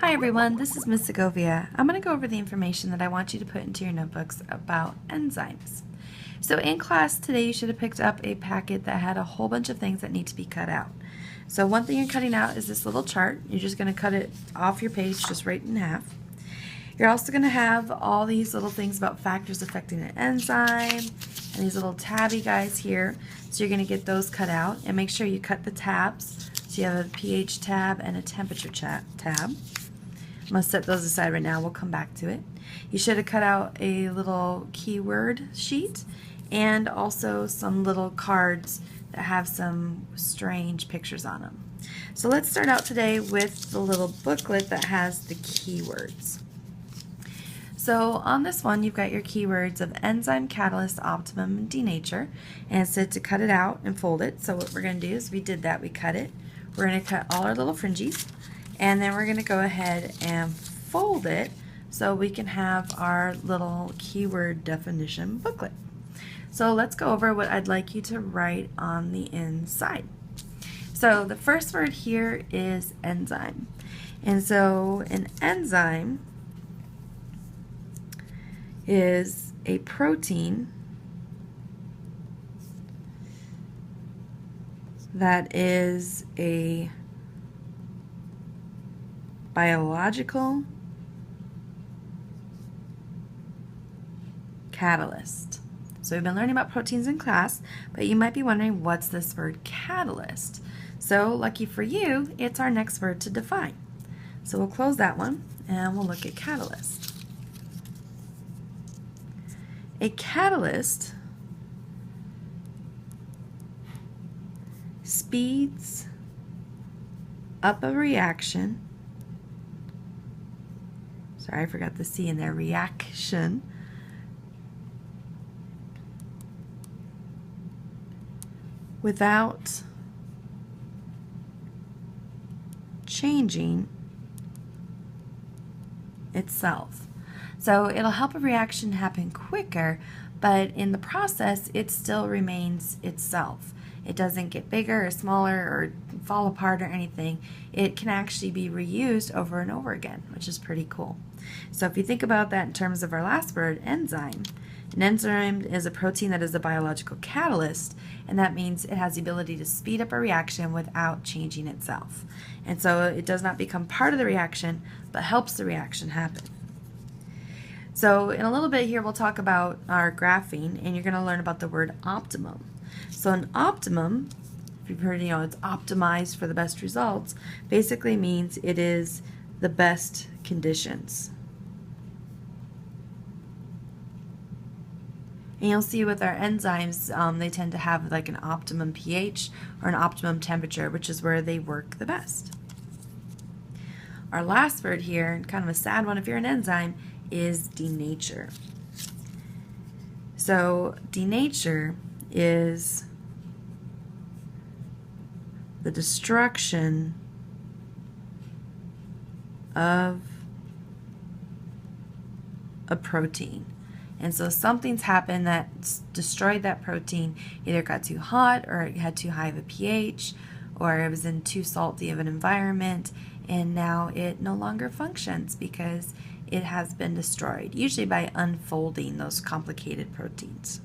Hi everyone, this is Miss Segovia. I'm going to go over the information that I want you to put into your notebooks about enzymes. So in class today you should have picked up a packet that had a whole bunch of things that need to be cut out. So one thing you're cutting out is this little chart. You're just going to cut it off your page, just right in half. You're also going to have all these little things about factors affecting an enzyme and these little tabby guys here. So you're going to get those cut out and make sure you cut the tabs. So you have a pH tab and a temperature tab. I'm going to set those aside right now. We'll come back to it. You should have cut out a little keyword sheet and also some little cards that have some strange pictures on them. So let's start out today with the little booklet that has the keywords. So on this one you've got your keywords of enzyme, catalyst, optimum, and denature, and it said to cut it out and fold it. So what we're going to do is we did that, we cut it. We're going to cut all our little fringes, and then we're going to go ahead and fold it so we can have our little keyword definition booklet. So let's go over what I'd like you to write on the inside. So the first word here is enzyme. And so an enzyme is a protein that is a biological catalyst. So we've been learning about proteins in class, but you might be wondering, what's this word catalyst? So lucky for you, it's our next word to define. So we'll close that one and we'll look at catalyst. A catalyst speeds up a reaction. Sorry, I forgot the C in there. Reaction. Without changing itself. So it'll help a reaction happen quicker, but in the process it still remains itself. It doesn't get bigger or smaller or fall apart or anything. It can actually be reused over and over again, which is pretty cool. So if you think about that in terms of our last word, enzyme, an enzyme is a protein that is a biological catalyst, and that means it has the ability to speed up a reaction without changing itself. And so it does not become part of the reaction, but helps the reaction happen. So in a little bit here we'll talk about our graphing, and you're going to learn about the word optimum. So an optimum, if you've heard, it's optimized for the best results, basically means it is the best conditions. And you'll see with our enzymes, they tend to have like an optimum pH or an optimum temperature, which is where they work the best. Our last word here, and kind of a sad one if you're an enzyme, is denature. So denature is the destruction of a protein. And so something's happened that's destroyed that protein. Either it got too hot, or it had too high of a pH, or it was in too salty of an environment, and now it no longer functions because it has been destroyed, usually by unfolding those complicated proteins.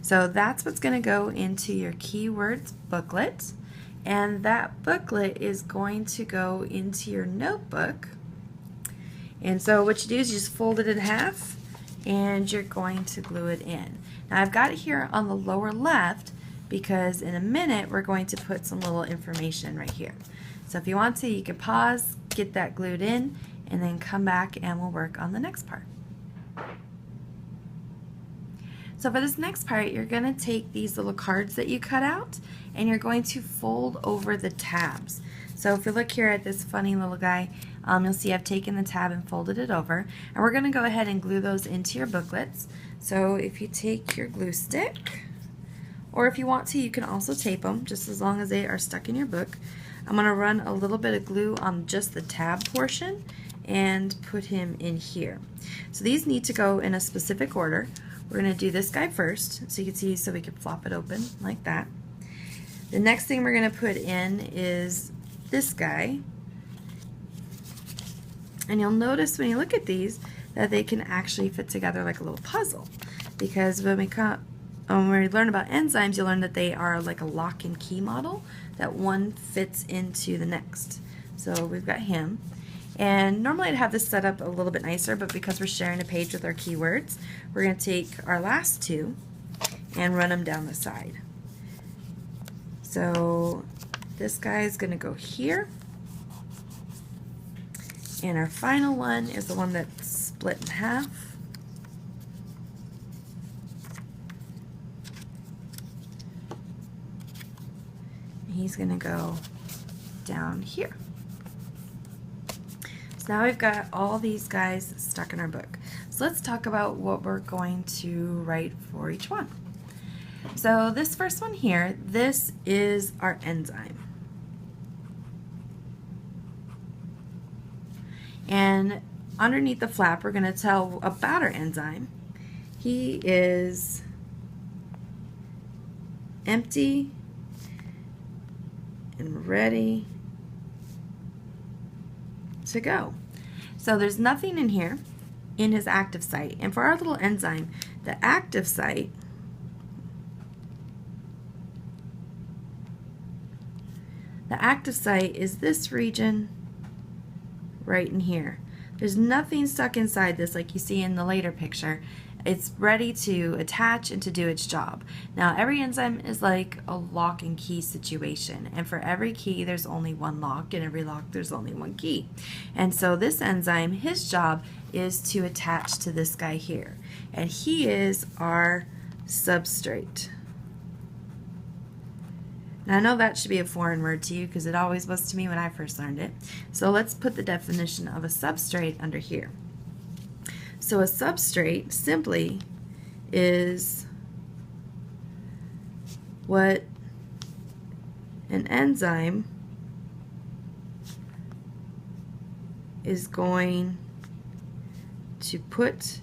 So that's what's going to go into your keywords booklet, and that booklet is going to go into your notebook. And so what you do is you just fold it in half and you're going to glue it in. Now I've got it here on the lower left because in a minute we're going to put some little information right here. So if you want to, you can pause, get that glued in, and then come back and we'll work on the next part. So for this next part, you're going to take these little cards that you cut out and you're going to fold over the tabs. So if you look here at this funny little guy, you'll see I've taken the tab and folded it over, and we're going to go ahead and glue those into your booklets. So if you take your glue stick, or if you want to, you can also tape them, just as long as they are stuck in your book. I'm going to run a little bit of glue on just the tab portion and put him in here. So these need to go in a specific order. We're going to do this guy first, so you can see, so we can flop it open like that. The next thing we're going to put in is this guy. And you'll notice when you look at these that they can actually fit together like a little puzzle, because when we learn about enzymes, you'll learn that they are like a lock and key model, that one fits into the next. So we've got him. And normally I'd have this set up a little bit nicer, but because we're sharing a page with our keywords, we're going to take our last two and run them down the side. So this guy is going to go here. And our final one is the one that's split in half. He's going to go down here. So now we've got all these guys stuck in our book. So let's talk about what we're going to write for each one. So this first one here, this is our enzyme. And underneath the flap, we're going to tell about our enzyme. He is empty and ready to go. So there's nothing in here in his active site. And for our little enzyme, the active site is this region right in here. There's nothing stuck inside this like you see in the later picture. It's ready to attach and to do its job. Now every enzyme is like a lock and key situation, and for every key there's only one lock, and every lock there's only one key. And so this enzyme, his job is to attach to this guy here, and he is our substrate. Now I know that should be a foreign word to you because it always was to me when I first learned it. So let's put the definition of a substrate under here. So a substrate simply is what an enzyme is going to put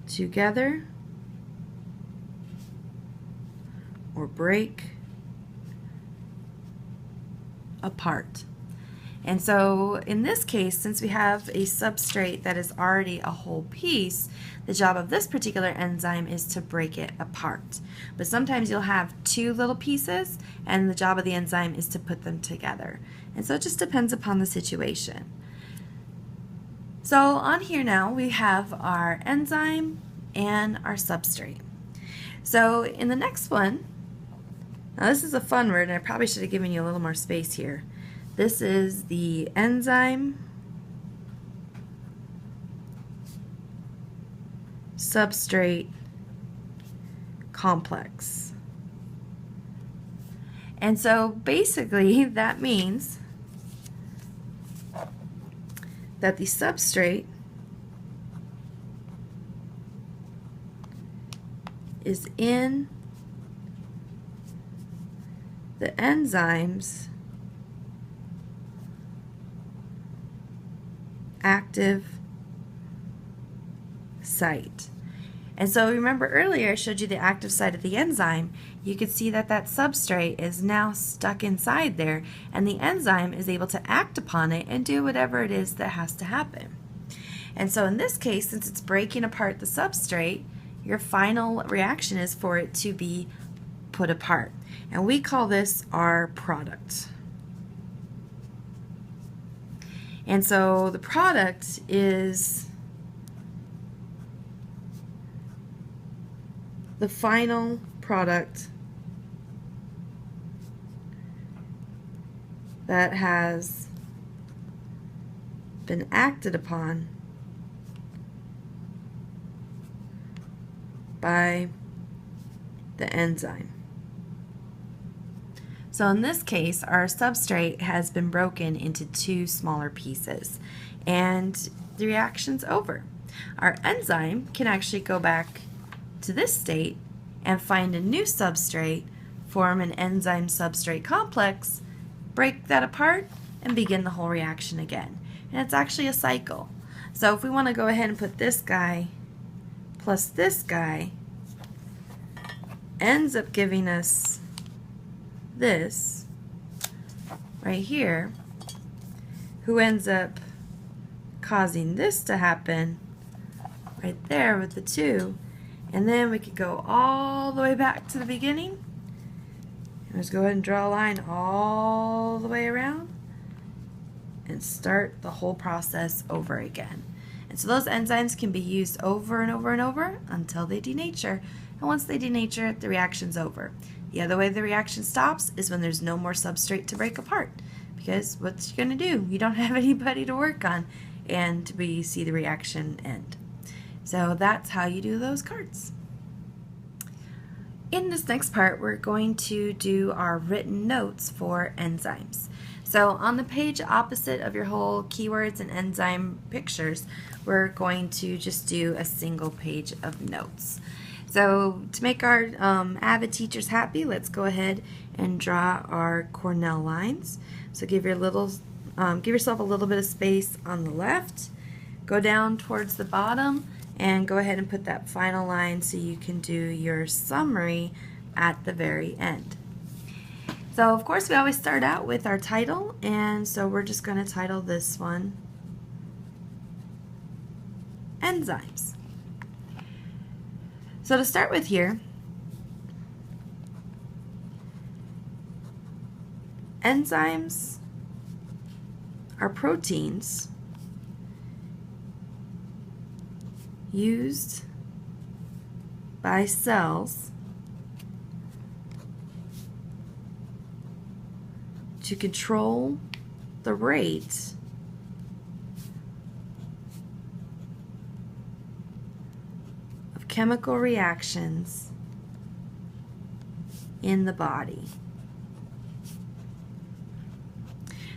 together or break apart. And so in this case, since we have a substrate that is already a whole piece, the job of this particular enzyme is to break it apart. But sometimes you'll have two little pieces, and the job of the enzyme is to put them together. And so it just depends upon the situation. So on here now we have our enzyme and our substrate. So in the next one, now this is a fun word, and I probably should have given you a little more space here. This is the enzyme substrate complex. And so basically that means that the substrate is in the enzyme's active site. And so remember earlier I showed you the active site of the enzyme. You could see that that substrate is now stuck inside there, and the enzyme is able to act upon it and do whatever it is that has to happen. And so in this case, since it's breaking apart the substrate, your final reaction is for it to be put apart. And we call this our product. And so the product is the final product that has been acted upon by the enzyme. So in this case, our substrate has been broken into two smaller pieces, and the reaction's over. Our enzyme can actually go back to this state and find a new substrate, form an enzyme substrate complex, break that apart, and begin the whole reaction again. And it's actually a cycle. So if we want to go ahead and put this guy plus this guy, ends up giving us this right here, who ends up causing this to happen right there with the 2. And then we could go all the way back to the beginning. And let's go ahead and draw a line all the way around and start the whole process over again. And so those enzymes can be used over and over and over until they denature. And once they denature, the reaction's over. The other way the reaction stops is when there's no more substrate to break apart. Because what's you going to do? You don't have anybody to work on, and we see the reaction end. So that's how you do those cards. In this next part, we're going to do our written notes for enzymes. So on the page opposite of your whole keywords and enzyme pictures, we're going to just do a single page of notes. So to make our avid teachers happy, let's go ahead and draw our Cornell lines. So give yourself a little bit of space on the left, go down towards the bottom, and go ahead and put that final line so you can do your summary at the very end. So of course we always start out with our title, and so we're just going to title this one Enzymes. So to start with here, enzymes are proteins used by cells to control the rate of chemical reactions in the body.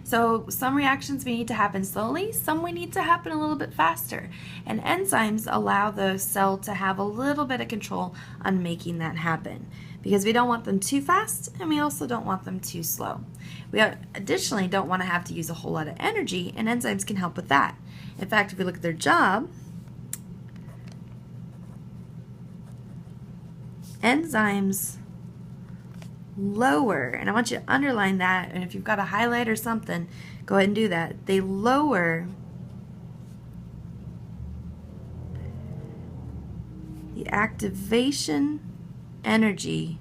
So some reactions we need to happen slowly, some we need to happen a little bit faster. And enzymes allow the cell to have a little bit of control on making that happen, because we don't want them too fast and we also don't want them too slow. We additionally don't want to have to use a whole lot of energy, and enzymes can help with that. In fact, if we look at their job, enzymes lower, and I want you to underline that, and if you've got a highlight or something, go ahead and do that. They lower the activation energy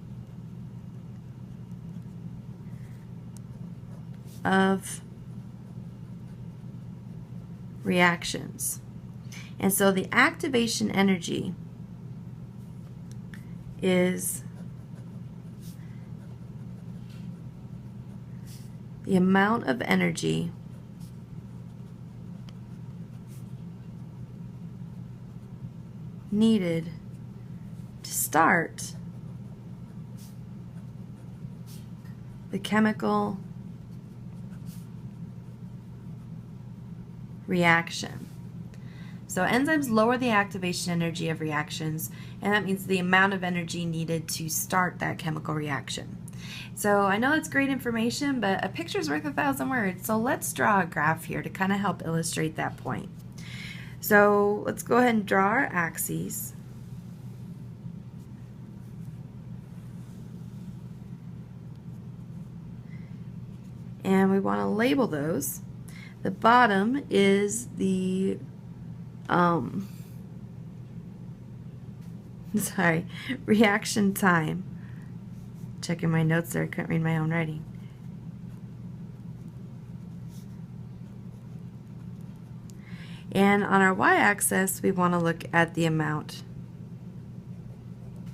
of reactions. And so the activation energy is the amount of energy needed to start the chemical reaction. So enzymes lower the activation energy of reactions, and that means the amount of energy needed to start that chemical reaction. So I know it's great information, but a picture's worth 1,000 words. So let's draw a graph here to kind of help illustrate that point. So let's go ahead and draw our axes. And we want to label those. The bottom is the reaction time. Checking my notes there, I couldn't read my own writing. And on our y-axis, we want to look at the amount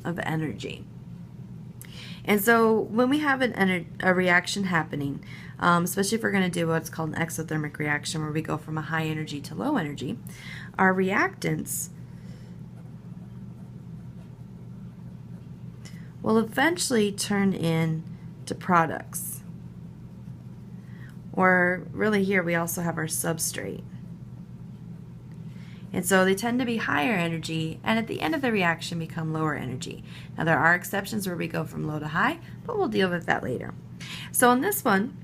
of energy. And so when we have a reaction happening, especially if we're going to do what's called an exothermic reaction, where we go from a high energy to low energy, our reactants will eventually turn into products. Or really here we also have our substrate. And so they tend to be higher energy, and at the end of the reaction become lower energy. Now there are exceptions where we go from low to high, but we'll deal with that later. So in this one,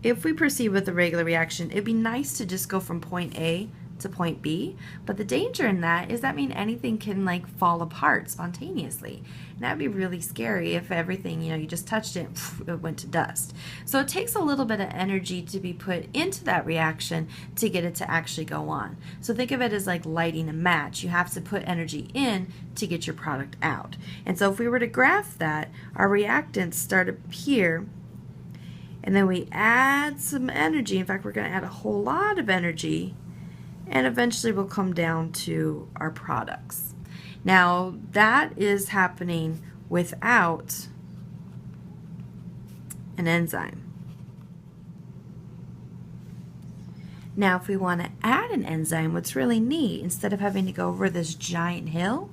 if we proceed with a regular reaction, it'd be nice to just go from point A to point B, but the danger in that is that means anything can like fall apart spontaneously. And that'd be really scary if everything, you just touched it, it went to dust. So it takes a little bit of energy to be put into that reaction to get it to actually go on. So think of it as like lighting a match. You have to put energy in to get your product out. And so if we were to graph that, our reactants start up here, and then we add some energy. In fact, we're going to add a whole lot of energy, and eventually we'll come down to our products. Now, that is happening without an enzyme. Now, if we want to add an enzyme, what's really neat, instead of having to go over this giant hill,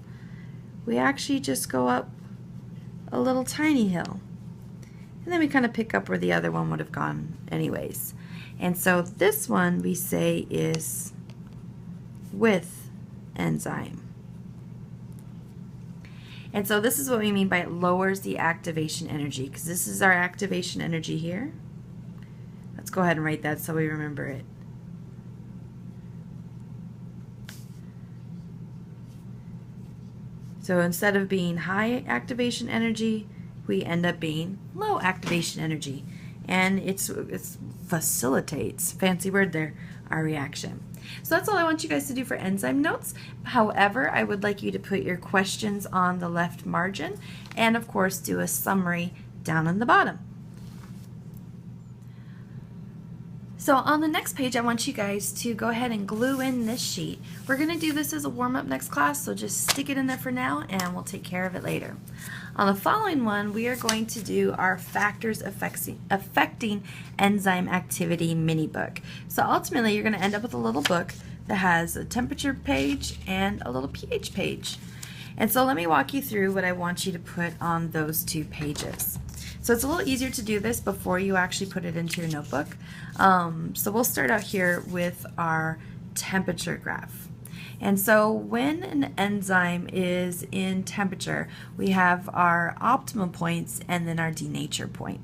we actually just go up a little tiny hill. And then we kind of pick up where the other one would have gone anyways. And so this one we say is with enzyme. And so this is what we mean by it lowers the activation energy, because this is our activation energy here. Let's go ahead and write that so we remember it. So instead of being high activation energy, we end up being low activation energy. And it facilitates, fancy word there, our reaction. So that's all I want you guys to do for enzyme notes. However, I would like you to put your questions on the left margin and of course do a summary down on the bottom. So on the next page, I want you guys to go ahead and glue in this sheet. We're going to do this as a warm-up next class, so just stick it in there for now and we'll take care of it later. On the following one, we are going to do our factors affecting enzyme activity mini book. So ultimately, you're going to end up with a little book that has a temperature page and a little pH page. And so let me walk you through what I want you to put on those two pages. So it's a little easier to do this before you actually put it into your notebook. So we'll start out here with our temperature graph. And so when an enzyme is in temperature, we have our optimum points and then our denature point.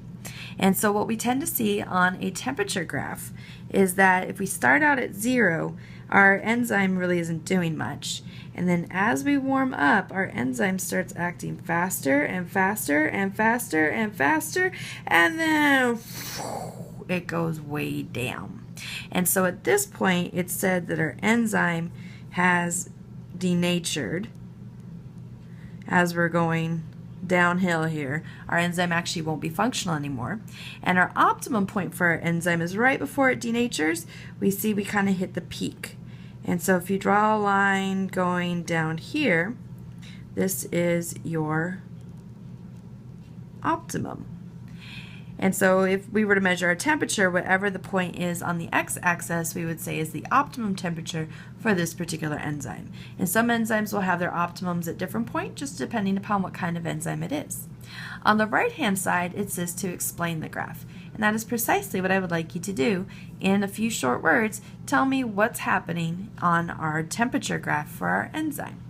And so what we tend to see on a temperature graph is that if we start out at 0, our enzyme really isn't doing much. And then as we warm up, our enzyme starts acting faster and faster and faster and faster, and then it goes way down. And so at this point, it's said that our enzyme has denatured as we're going downhill here. Our enzyme actually won't be functional anymore. And our optimum point for our enzyme is right before it denatures. We see we kind of hit the peak. And so if you draw a line going down here, this is your optimum. And so if we were to measure our temperature, whatever the point is on the x-axis, we would say is the optimum temperature for this particular enzyme. And some enzymes will have their optimums at different points, just depending upon what kind of enzyme it is. On the right-hand side, it says to explain the graph. And that is precisely what I would like you to do. In a few short words, tell me what's happening on our temperature graph for our enzyme.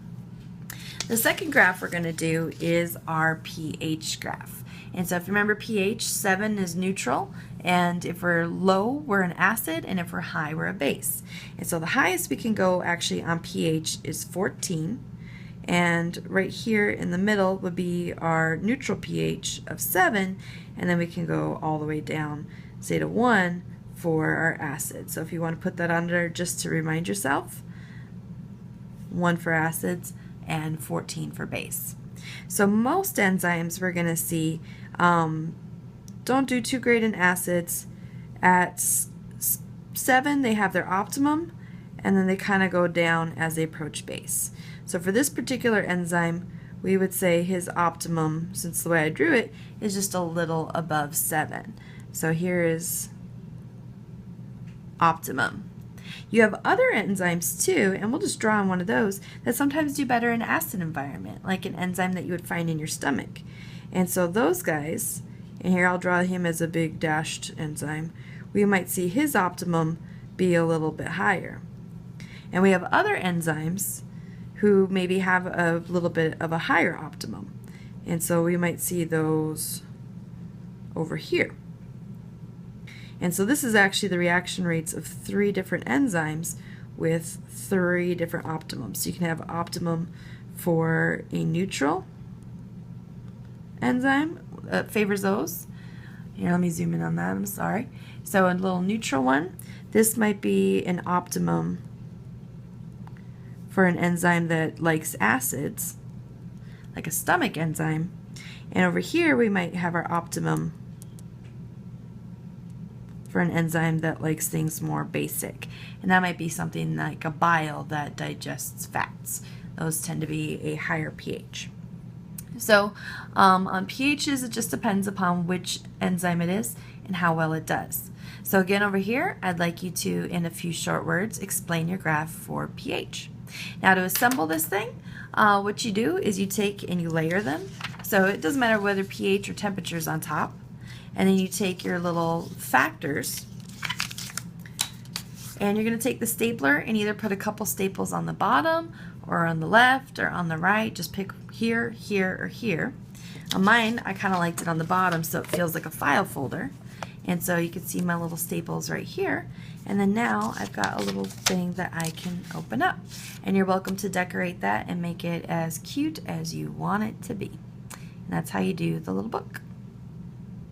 The second graph we're going to do is our pH graph. And so if you remember pH, 7 is neutral, and if we're low, we're an acid, and if we're high, we're a base. And so the highest we can go actually on pH is 14, and right here in the middle would be our neutral pH of 7, and then we can go all the way down, say to 1 for our acid. So if you want to put that under just to remind yourself, 1 for acids and 14 for base. So most enzymes we're going to see don't do too great in acids. At 7 they have their optimum, and then they kind of go down as they approach base. So for this particular enzyme, we would say his optimum, since the way I drew it, is just a little above 7. So here is optimum. You have other enzymes too, and we'll just draw on one of those, that sometimes do better in an acid environment, like an enzyme that you would find in your stomach. And so those guys, and here I'll draw him as a big dashed enzyme, we might see his optimum be a little bit higher. And we have other enzymes who maybe have a little bit of a higher optimum. And so we might see those over here. And so this is actually the reaction rates of 3 different enzymes with 3 different optimums. So you can have an optimum for a neutral enzyme that favors those. Here, let me zoom in on that, I'm sorry. So a little neutral one, this might be an optimum for an enzyme that likes acids, like a stomach enzyme. And over here we might have our optimum for an enzyme that likes things more basic. And that might be something like a bile that digests fats. Those tend to be a higher pH. So on pHs, it just depends upon which enzyme it is and how well it does. So again, over here, I'd like you to, in a few short words, explain your graph for pH. Now to assemble this thing, what you do is you take and you layer them. So it doesn't matter whether pH or temperature is on top. And then you take your little factors and you're going to take the stapler and either put a couple staples on the bottom or on the left or on the right. Just pick here, here, or here. On mine, I kind of liked it on the bottom so it feels like a file folder. And so you can see my little staples right here. And then now I've got a little thing that I can open up. And you're welcome to decorate that and make it as cute as you want it to be. And that's how you do the little book.